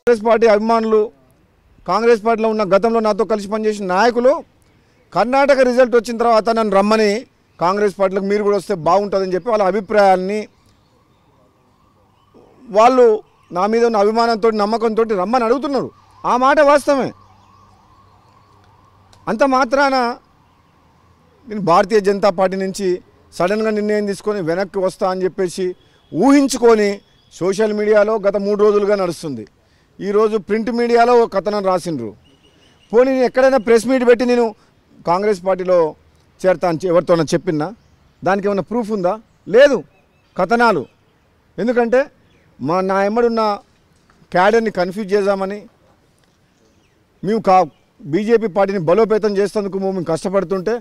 Congress party అభిమానులు, కాంగ్రెస్ పార్టీలో ఉన్న గతంలో నాతో కలిసి పనిచేసిన నాయకులు కర్ణాటక రిజల్ట్ వచ్చిన తర్వాత నన్ను రమ్మని కాంగ్రెస్ పార్టీలకు మీరు కూడా వస్తే బాగుంటుందని చెప్పి వాళ్ళ అభిప్రాయాన్ని వాళ్ళు నా మీద ఉన్న అభిమానంతో నమ్మకంతో రమ్మని అడుగుతున్నారు. ఆ మాట వాస్తవమే. అంత మాత్రాన నేను భారతీయ జనతా పార్టీ నుంచి సడన్గా నిర్ణయం తీసుకొని వెనక్కి వస్తా అని చెప్పేసి ఊహించుకొని సోషల్ మీడియాలో గత 3 రోజులుగా నడుస్తుంది. ఈరోజు ప్రింట్ మీడియాలో కథనం రాసిండ్రు. పోనీ నేను ఎక్కడైనా ప్రెస్ మీట్ పెట్టి నేను కాంగ్రెస్ పార్టీలో చేరతాను ఎవరితోనో చెప్పినా దానికి ఏమైనా ప్రూఫ్ ఉందా? లేదు. కథనాలు. ఎందుకంటే నా ఎమ్మడున్న క్యాడర్ని కన్ఫ్యూజ్ చేద్దామని మేము బీజేపీ పార్టీని బలోపేతం చేసేందుకు మేము కష్టపడుతుంటే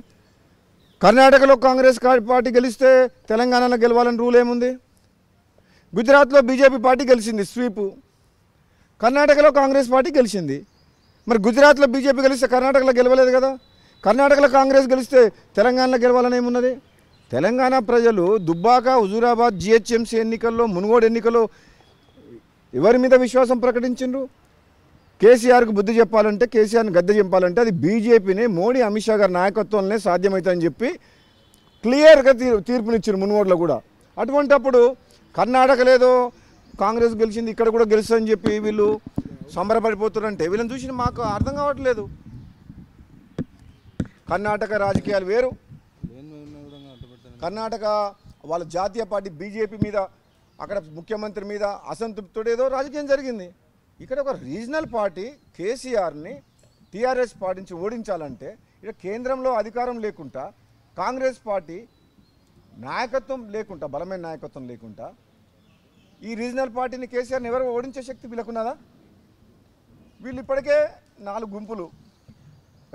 కర్ణాటకలో కాంగ్రెస్ పార్టీ గెలిస్తే తెలంగాణలో గెలవాలని రూల్ ఏముంది? గుజరాత్లో బీజేపీ పార్టీ గెలిచింది స్వీపు, కర్ణాటకలో కాంగ్రెస్ పార్టీ గెలిచింది. మరి గుజరాత్లో బీజేపీ గెలిస్తే కర్ణాటకలో గెలవలేదు కదా. కర్ణాటకలో కాంగ్రెస్ గెలిస్తే తెలంగాణలో గెలవాలని ఏమున్నది? తెలంగాణ ప్రజలు దుబ్బాక, హుజూరాబాద్, జిహెచ్ఎంసీ ఎన్నికల్లో, మునుగోడు ఎన్నికల్లో ఎవరి మీద విశ్వాసం ప్రకటించిండ్రు? కేసీఆర్కు బుద్ధి చెప్పాలంటే, కేసీఆర్ని గద్దె చెప్పాలంటే అది బీజేపీని, మోడీ, అమిత్ షా గారి నాయకత్వంలోనే సాధ్యమవుతుందని చెప్పి క్లియర్గా తీర్పునిచ్చారు మునుగోడులో కూడా. అటువంటప్పుడు కర్ణాటక లేదో కాంగ్రెస్ గెలిచింది, ఇక్కడ కూడా గెలుస్తుందని చెప్పి వీళ్ళు సంబరపడిపోతున్నారంటే వీళ్ళని చూసి మాకు అర్థం కావట్లేదు. కర్ణాటక రాజకీయాలు వేరు. కర్ణాటక వాళ్ళ జాతీయ పార్టీ బీజేపీ మీద, అక్కడ ముఖ్యమంత్రి మీద అసంతృప్తితో ఏదో రాజకీయం జరిగింది. ఇక్కడ ఒక రీజనల్ పార్టీ కేసీఆర్ని టీఆర్ఎస్ పార్టీ నుంచి ఓడించాలంటే ఇక్కడ కేంద్రంలో అధికారం లేకుండా, కాంగ్రెస్ పార్టీ నాయకత్వం లేకుండా, బలమైన నాయకత్వం లేకుండా ఈ రీజనల్ పార్టీని కేసీఆర్ని ఎవరు ఓడించే శక్తి వీళ్ళకున్నదా? వీళ్ళు ఇప్పటికే 4 గుంపులు.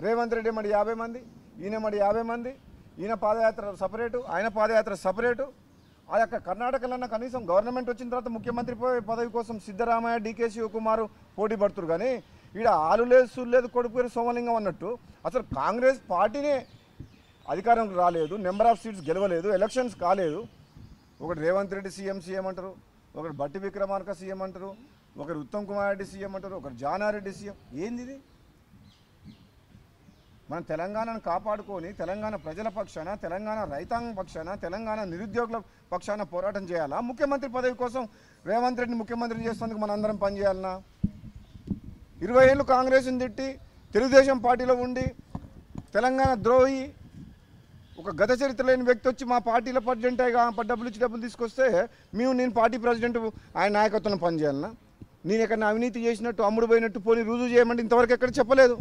రేవంత్ రెడ్డి మడి 50 మంది, ఈయన మడి 50 మంది, ఈయన పాదయాత్ర సపరేటు, ఆయన పాదయాత్ర సపరేటు. ఆ యొక్క కర్ణాటకలో కనీసం గవర్నమెంట్ వచ్చిన తర్వాత ముఖ్యమంత్రి పదవి కోసం సిద్ధరామయ్య, డీకే శివకుమార్ పోటీ పడుతున్నారు. కానీ ఈడ ఆలు లేదు, సూలు లేదు, కొడుకు పేరు సోమలింగం అన్నట్టు అసలు కాంగ్రెస్ పార్టీనే అధికారంలో రాలేదు, నెంబర్ ఆఫ్ సీట్స్ గెలవలేదు, ఎలక్షన్స్ కాలేదు. ఒకటి రేవంత్ రెడ్డి సీఎం అంటారు, ఒకటి బట్టి విక్రమార్క సీఎం అంటారు, ఒకరు ఉత్తమ్ కుమార్ రెడ్డి సీఎం అంటారు, ఒకరు జానారెడ్డి సీఎం. ఏంది ఇది? మనం తెలంగాణను కాపాడుకొని తెలంగాణ ప్రజల పక్షాన, తెలంగాణ రైతాంగం పక్షాన, తెలంగాణ నిరుద్యోగుల పక్షాన పోరాటం చేయాలా? ముఖ్యమంత్రి పదవి కోసం రేవంత్ రెడ్డిని ముఖ్యమంత్రిని చేసేందుకు మనందరం పనిచేయాలన్నా? 20 ఏళ్ళు కాంగ్రెస్ని తిట్టి తెలుగుదేశం పార్టీలో ఉండి తెలంగాణ ద్రోహి, ఒక గత చరిత్ర లేని వ్యక్తి వచ్చి మా పార్టీలో ప్రెసిడెంట్ డబ్బులు ఇచ్చి డబ్బులు తీసుకొస్తే నేను పార్టీ ప్రెసిడెంట్ ఆయన నాయకత్వంలో పనిచేయాలన్నా? నేను ఎక్కడ అవినీతి చేసినట్టు, అమ్ముడు పోయినట్టు పోనీ రుజువు చేయమంటే ఇంతవరకు ఎక్కడ చెప్పలేదు.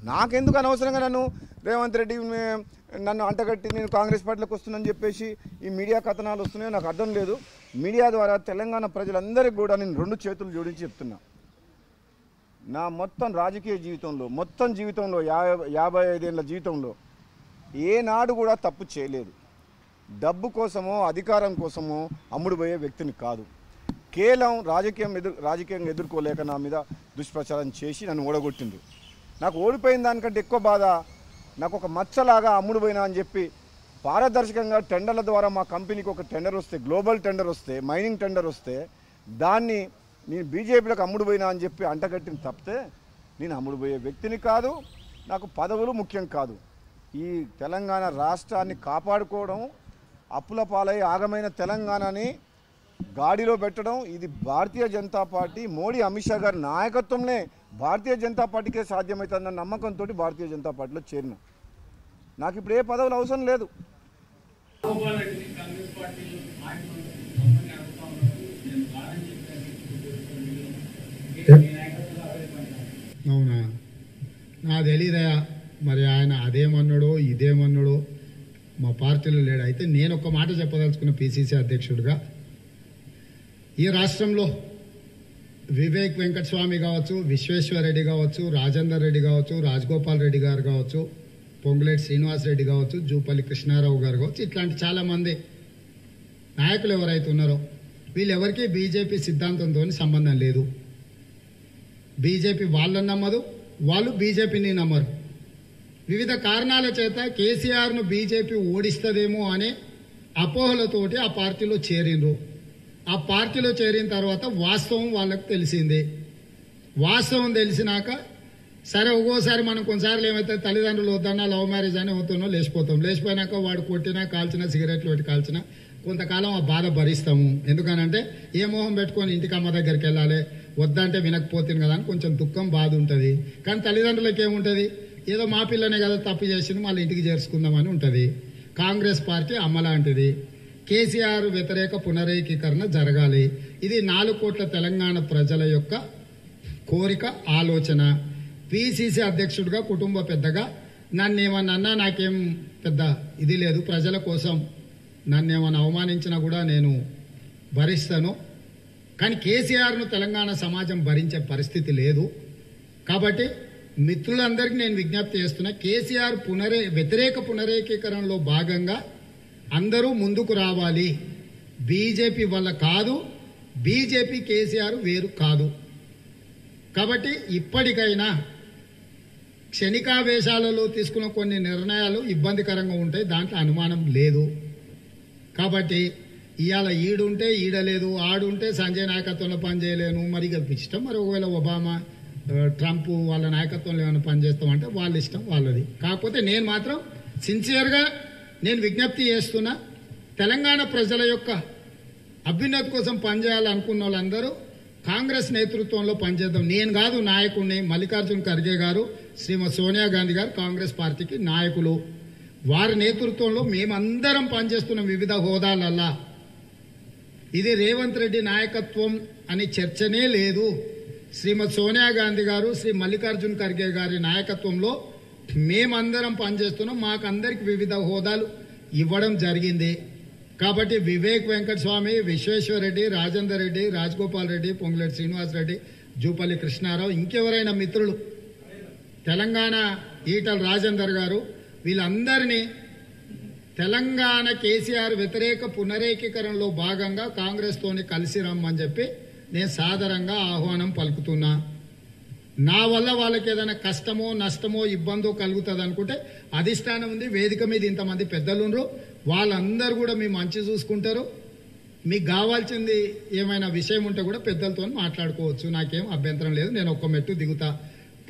నాకెందుకు అనవసరంగా రేవంత్ రెడ్డి నన్ను అంటగట్టి నేను కాంగ్రెస్ పార్టీలోకి వస్తున్నానని చెప్పేసి ఈ మీడియా కథనాలు వస్తున్నాయో నాకు అర్థం లేదు. మీడియా ద్వారా తెలంగాణ ప్రజలందరికీ కూడా నేను 2 చేతులు జోడించి చెప్తున్నా, నా మొత్తం రాజకీయ జీవితంలో, మొత్తం జీవితంలో 55 ఏళ్ళ జీవితంలో ఏనాడు కూడా తప్పు చేయలేదు. డబ్బు కోసమో అధికారం కోసమో అమ్ముడు పోయే వ్యక్తిని కాదు. కేవలం రాజకీయంగా ఎదుర్కోలేక నా మీద దుష్ప్రచారం చేసి నన్ను ఓడగొట్టిండ్రు. నాకు ఓడిపోయిన దానికంటే ఎక్కువ బాధ, నాకు ఒక మచ్చలాగా అమ్ముడు పోయినా అని చెప్పి పారదర్శకంగా టెండర్ల ద్వారా మా కంపెనీకి ఒక టెండర్ వస్తే, గ్లోబల్ టెండర్ వస్తే, మైనింగ్ టెండర్ వస్తే దాన్ని నేను బీజేపీలకు అమ్ముడు పోయినా అని చెప్పి అంటగట్టిన తప్పితే నేను అమ్ముడు పోయే వ్యక్తిని కాదు. నాకు పదవులు ముఖ్యం కాదు. ఈ తెలంగాణ రాష్ట్రాన్ని కాపాడుకోవడం, అప్పుల పాలై ఆగమైన తెలంగాణని గాడిలో పెట్టడం, ఇది భారతీయ జనతా పార్టీ, మోడీ, అమిత్ షా గారి నాయకత్వంలో భారతీయ జనతా పార్టీకే సాధ్యమవుతుందన్న నమ్మకంతో భారతీయ జనతా పార్టీలో చేరిన. నాకు ఇప్పుడు ఏ పదవులు అవసరం లేదు. అవునా? నాకు తెలీదయా మరి ఆయన అదేమన్నాడో ఇదేమన్నాడో మా పార్టీలో లేడు. అయితే నేను ఒక మాట చెప్పదలుచుకున్న పిసిసి అధ్యక్షుడిగా, ఈ రాష్ట్రంలో వివేక్ వెంకటస్వామి కావచ్చు, విశ్వేశ్వర రెడ్డి కావచ్చు, రాజేందర్ రెడ్డి కావచ్చు, రాజగోపాల్ రెడ్డి గారు కావచ్చు, పొంగులేటి శ్రీనివాస్ రెడ్డి కావచ్చు, జూపల్లి కృష్ణారావు గారు కావచ్చు, ఇట్లాంటి చాలామంది నాయకులు ఎవరైతే ఉన్నారో వీళ్ళెవరికీ బీజేపీ సిద్ధాంతంతో సంబంధం లేదు. బీజేపీ వాళ్ళని నమ్మదు, వాళ్ళు బీజేపీని నమ్మరు. వివిధ కారణాల చేత కేసీఆర్ను బీజేపీ ఓడిస్తుందేమో అనే అపోహలతోటి ఆ పార్టీలో చేరిండ్రు. ఆ పార్టీలో చేరిన తర్వాత వాస్తవం వాళ్ళకు తెలిసింది. వాస్తవం తెలిసినాక సరే ఒక్కోసారి మనం కొన్నిసార్లు ఏమైతే తల్లిదండ్రులు వద్దన్నా లవ్ మ్యారేజ్ అని అవుతున్నో లేచిపోతాం. లేచిపోయినాక వాడు కొట్టినా కాల్చినా సిగరెట్లు పెట్టి కాల్చినా కొంతకాలం ఆ బాధ భరిస్తాము. ఎందుకనంటే ఏ మోహం పెట్టుకొని ఇంటికి అమ్మ దగ్గరికి వెళ్ళాలి, వద్దంటే వినకపోతుంది కదా అని కొంచెం దుఃఖం బాధ ఉంటుంది. కానీ తల్లిదండ్రులకి ఏముంటుంది, ఏదో మా పిల్లనే కదా తప్పు చేసింది మళ్ళీ ఇంటికి చేర్చుకుందామని ఉంటుంది. కాంగ్రెస్ పార్టీ అమ్మ లాంటిది. కేసీఆర్ వ్యతిరేక పునరేకీకరణ జరగాలి. ఇది 4 కోట్ల తెలంగాణ ప్రజల యొక్క కోరిక, ఆలోచన. పిసిసి అధ్యక్షుడిగా కుటుంబ పెద్దగా నన్నేమన్నా నాకేం పెద్ద ఇది లేదు. ప్రజల కోసం నన్నేమన్నా అవమానించినా కూడా నేను భరిస్తాను. కానీ కేసీఆర్ను తెలంగాణ సమాజం భరించే పరిస్థితి లేదు. కాబట్టి మిత్రులందరికీ నేను విజ్ఞప్తి చేస్తున్నా, కేసీఆర్ వ్యతిరేక పునరేకీకరణలో భాగంగా అందరూ ముందుకు రావాలి. బీజేపీ వల్ల కాదు, బీజేపీ కేసీఆర్ వేరు కాదు. కాబట్టి ఇప్పటికైనా క్షణికావేశాలలో తీసుకున్న కొన్ని నిర్ణయాలు ఇబ్బందికరంగా ఉంటాయి, దాంట్లో అనుమానం లేదు. కాబట్టి ఇవాళ ఈడుంటే ఈడలేదు, ఆడుంటే సంజయ్ నాయకత్వంలో పనిచేయలేను, మరి ఇష్టం. మరి ఒకవేళ ఒబామా ట్రంప్ వాళ్ళ నాయకత్వంలో ఏమైనా పనిచేస్తామంటే వాళ్ళ ఇష్టం, వాళ్ళది. కాకపోతే నేను మాత్రం సిన్సియర్గా నేను విజ్ఞప్తి చేస్తున్నా, తెలంగాణ ప్రజల యొక్క అభ్యున్నతి కోసం పనిచేయాలనుకున్న వాళ్ళందరూ కాంగ్రెస్ నేతృత్వంలో పనిచేద్దాం. నేను కాదు నాయకుడిని, మల్లికార్జున ఖర్గే గారు, శ్రీమతి సోనియా గాంధీ గారు కాంగ్రెస్ పార్టీకి నాయకులు. వారి నేతృత్వంలో మేమందరం పనిచేస్తున్నాం వివిధ హోదాలల్లా. ఇది రేవంత్ రెడ్డి నాయకత్వం అని చర్చనే లేదు. శ్రీమతి సోనియా గాంధీ గారు, శ్రీ మల్లికార్జున ఖర్గే గారి నాయకత్వంలో మేమందరం పనిచేస్తున్నాం. మాకందరికి వివిధ హోదాలు ఇవ్వడం జరిగింది. కాబట్టి వివేక్ వెంకటస్వామి, విశ్వేశ్వరరెడ్డి, రాజేందర్ రెడ్డి, రాజగోపాల్ రెడ్డి, పొంగులేటి శ్రీనివాసరెడ్డి, జూపల్లి కృష్ణారావు, ఇంకెవరైనా మిత్రులు, తెలంగాణ ఈటల రాజేందర్ గారు, వీళ్ళందరినీ తెలంగాణ కేసీఆర్ వ్యతిరేక పునరేకీకరణలో భాగంగా కాంగ్రెస్ తోని కలిసి రమ్మని చెప్పి నేను సాదరంగా ఆహ్వానం పలుకుతున్నా. నా వల్ల వాళ్ళకి ఏదైనా కష్టమో నష్టమో ఇబ్బందో కలుగుతుంది అనుకుంటే అధిష్టానం ఉంది, వేదిక మీద ఇంతమంది పెద్దలుండ్రు, వాళ్ళందరూ కూడా మీ మంచి చూసుకుంటారు. మీకు కావాల్సింది ఏమైనా విషయం ఉంటే కూడా పెద్దలతో మాట్లాడుకోవచ్చు, నాకేం అభ్యంతరం లేదు. నేను ఒక్క మెట్టు దిగుతా.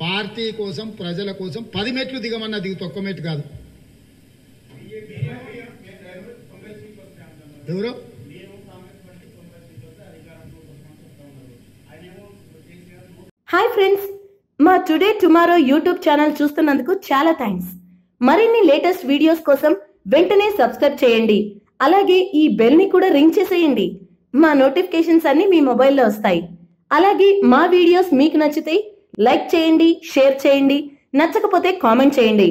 పార్టీ కోసం, ప్రజల కోసం 10 మెట్లు దిగమన్నా దిగుతా, ఒక్క మెట్టు కాదు. ఎవరు హాయ్ ఫ్రెండ్స్, మా టుడే టుమారో యూట్యూబ్ ఛానల్ చూస్తున్నందుకు చాలా థ్యాంక్స్. మరిన్ని లేటెస్ట్ వీడియోస్ కోసం వెంటనే సబ్స్క్రైబ్ చేయండి. అలాగే ఈ బెల్ ని కూడా రింగ్ చేసేయండి. మా నోటిఫికేషన్స్ అన్ని మీ మొబైల్లో వస్తాయి. అలాగే మా వీడియోస్ మీకు నచ్చితే లైక్ చేయండి, షేర్ చేయండి, నచ్చకపోతే కామెంట్ చేయండి.